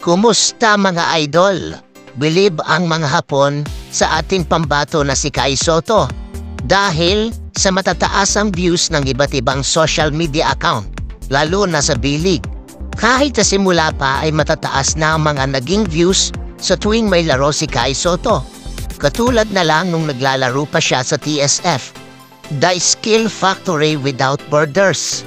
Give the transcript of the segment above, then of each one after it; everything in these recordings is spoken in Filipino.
Kumusta mga idol? Bilib ang mga Hapon sa ating pambato na si Kai Sotto dahil sa matataas ang views ng iba't ibang social media account, lalo na sa bilig. Kahit sa simula pa ay matataas na ang mga naging views sa tuwing may laro si Kai Sotto. Katulad na lang nung naglalaro pa siya sa TSF, The Skill Factory Without Borders.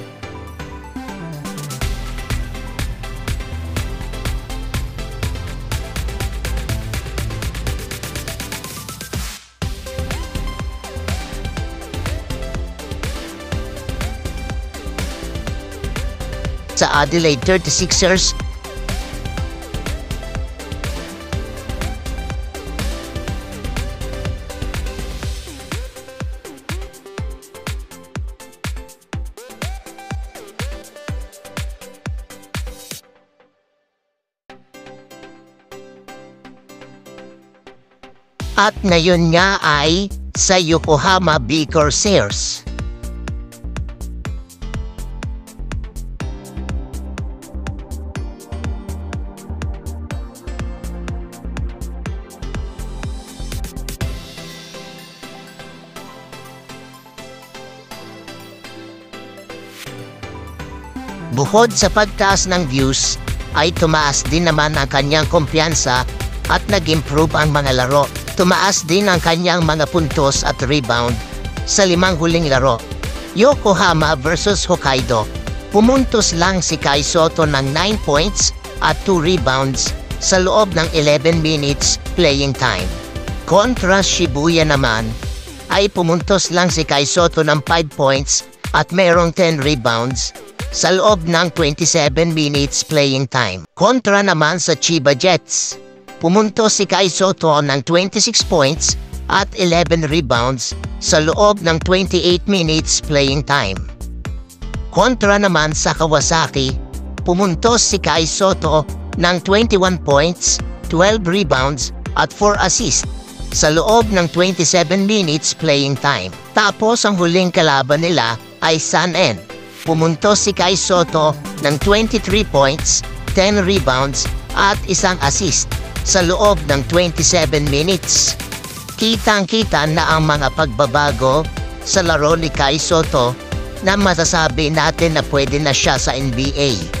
Sa Adelaide 36ers, at ngayon nga ay sa Yokohama B. Corsairs. Bukod sa pagtaas ng views, ay tumaas din naman ang kanyang kumpiyansa at nag-improve ang mga laro. Tumaas din ang kanyang mga puntos at rebound sa 5 huling laro. Yokohama versus Hokkaido, pumuntos lang si Kai Sotto ng 9 points at 2 rebounds sa loob ng 11 minutes playing time. Kontra Shibuya naman, ay pumuntos lang si Kai Sotto ng 5 points at mayroong 10 rebounds sa loob ng 27 minutes playing time. Kontra naman sa Chiba Jets, pumuntos si Kai Sotto ng 26 points at 11 rebounds sa loob ng 28 minutes playing time. Kontra naman sa Kawasaki, pumuntos si Kai Sotto ng 21 points, 12 rebounds at 4 assists sa loob ng 27 minutes playing time. Tapos ang huling kalaban nila ay Sun-En. Pumuntos si Kai Sotto ng 23 points, 10 rebounds at 1 assist sa loob ng 27 minutes. Kitang-kita na ang mga pagbabago sa laro ni Kai Sotto na masasabi natin na pwede na siya sa NBA.